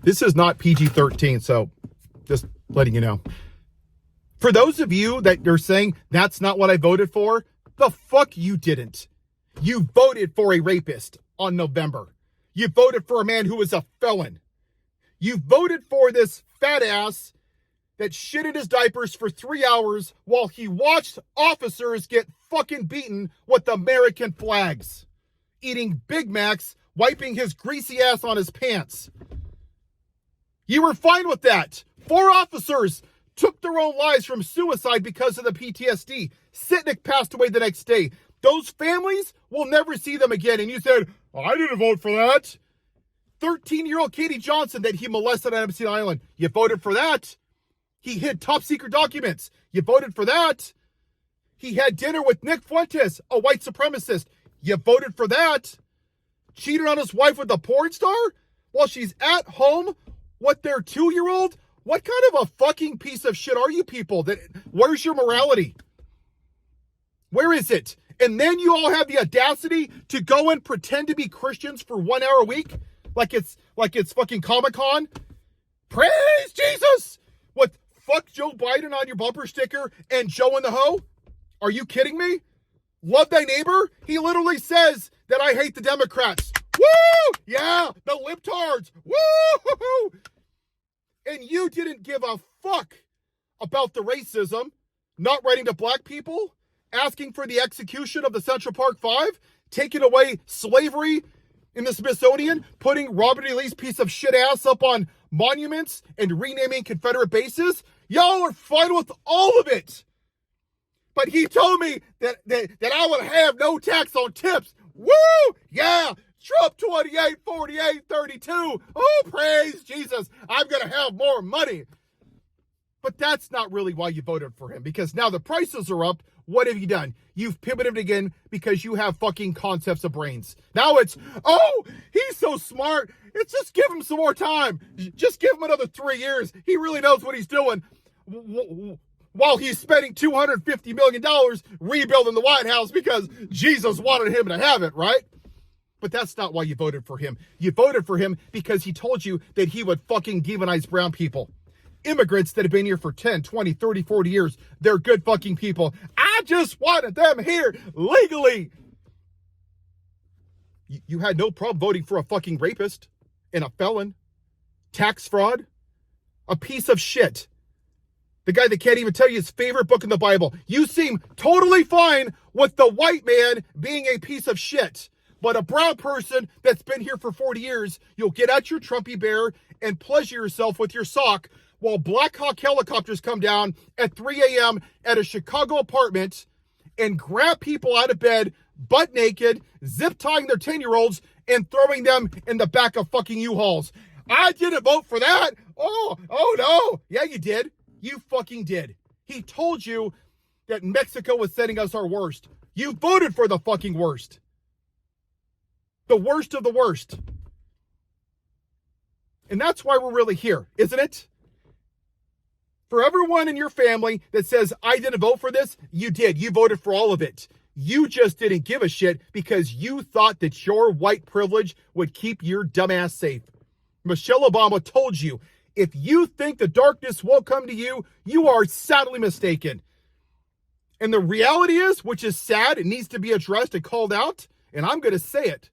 This is not PG-13, so just letting you know. For those of you that are saying that's not what I voted for, the fuck you didn't. You voted for a rapist on November. You voted for a man who was a felon. You voted for this fat ass that shitted his diapers for 3 hours while he watched officers get fucking beaten with American flags, eating Big Macs, wiping his greasy ass on his pants. You were fine with that. 4 officers took their own lives from suicide because of the PTSD. Sitnick passed away the next day. Those families will never see them again. And you said, I didn't vote for that. 13-year-old Katie Johnson that he molested on Epstein Island. You voted for that. He hid top secret documents. You voted for that. He had dinner with Nick Fuentes, a white supremacist. You voted for that. Cheated on his wife with a porn star while she's at home with their 2-year-old. What kind of a fucking piece of shit are you people? Where's your morality? Where is it? And then you all have the audacity to go and pretend to be Christians for 1 hour a week, like it's fucking Comic-Con. Praise Jesus! What, fuck Joe Biden on your bumper sticker and Joe in the Hoe? Are you kidding me? Love thy neighbor? He literally says that I hate the Democrats. Woo! Yeah, the libtards. Woo! And you didn't give a fuck about the racism, not writing to black people, asking for the execution of the Central Park Five, taking away slavery in the Smithsonian, putting Robert E. Lee's piece of shit ass up on monuments and renaming Confederate bases. Y'all are fine with all of it. But he told me that I would have no tax on tips. Woo! Yeah! Trump 28, 48, 32. Oh, praise Jesus. I'm going to have more money. But that's not really why you voted for him, because now the prices are up. What have you done? You've pivoted again because you have fucking concepts of brains. Now it's, oh, he's so smart. It's just give him some more time. Just give him another 3 years. He really knows what he's doing. While he's spending $250 million rebuilding the White House because Jesus wanted him to have it, right? But that's not why you voted for him. You voted for him because he told you that he would fucking demonize brown people. Immigrants that have been here for 10, 20, 30, 40 years, they're good fucking people. I just wanted them here legally. You had no problem voting for a fucking rapist and a felon, tax fraud, a piece of shit. The guy that can't even tell you his favorite book in the Bible. You seem totally fine with the white man being a piece of shit. But a brown person that's been here for 40 years, you'll get out your Trumpy bear and pleasure yourself with your sock while Black Hawk helicopters come down at 3 a.m. at a Chicago apartment and grab people out of bed, butt naked, zip tying their 10-year-olds and throwing them in the back of fucking U-Hauls. I didn't vote for that. Oh no. Yeah, you did. You fucking did. He told you that Mexico was sending us our worst. You voted for the fucking worst. The worst of the worst. And that's why we're really here, isn't it? For everyone in your family that says, I didn't vote for this, you did. You voted for all of it. You just didn't give a shit because you thought that your white privilege would keep your dumbass safe. Michelle Obama told you, if you think the darkness won't come to you, you are sadly mistaken. And the reality is, which is sad, it needs to be addressed and called out, and I'm going to say it.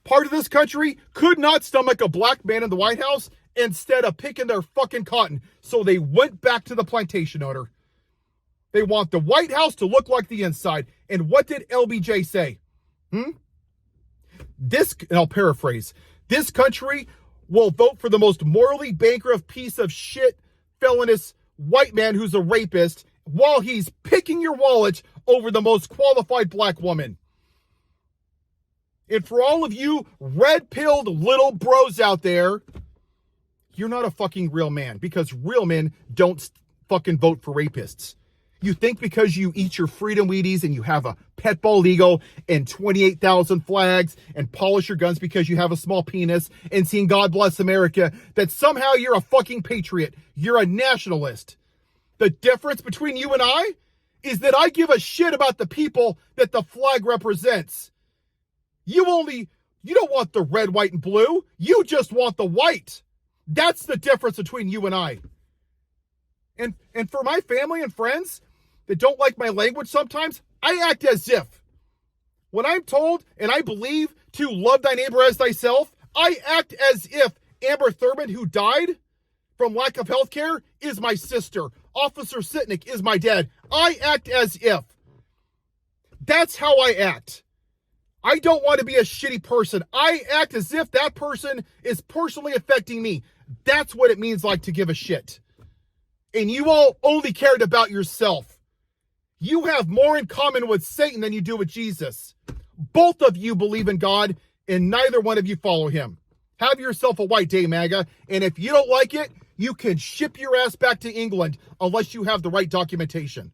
Part of this country could not stomach a black man in the White House instead of picking their fucking cotton. So they went back to the plantation owner. They want the White House to look like the inside. And what did LBJ say? And I'll paraphrase. This country will vote for the most morally bankrupt piece of shit, felonious white man who's a rapist while he's picking your wallet over the most qualified black woman. And for all of you red-pilled little bros out there, you're not a fucking real man because real men don't fucking vote for rapists. You think because you eat your Freedom Wheaties and you have a pet bald eagle and 28,000 flags and polish your guns because you have a small penis and sing God Bless America that somehow you're a fucking patriot. You're a nationalist. The difference between you and I is that I give a shit about the people that the flag represents. You don't want the red, white, and blue. You just want the white. That's the difference between you and I. And for my family and friends that don't like my language sometimes, I act as if. When I'm told and I believe to love thy neighbor as thyself, I act as if Amber Thurman, who died from lack of health care, is my sister. Officer Sitnick is my dad. I act as if. That's how I act. I don't want to be a shitty person. I act as if that person is personally affecting me. That's what it means like to give a shit. And you all only cared about yourself. You have more in common with Satan than you do with Jesus. Both of you believe in God, and neither one of you follow him. Have yourself a white day, MAGA. And if you don't like it, you can ship your ass back to England unless you have the right documentation.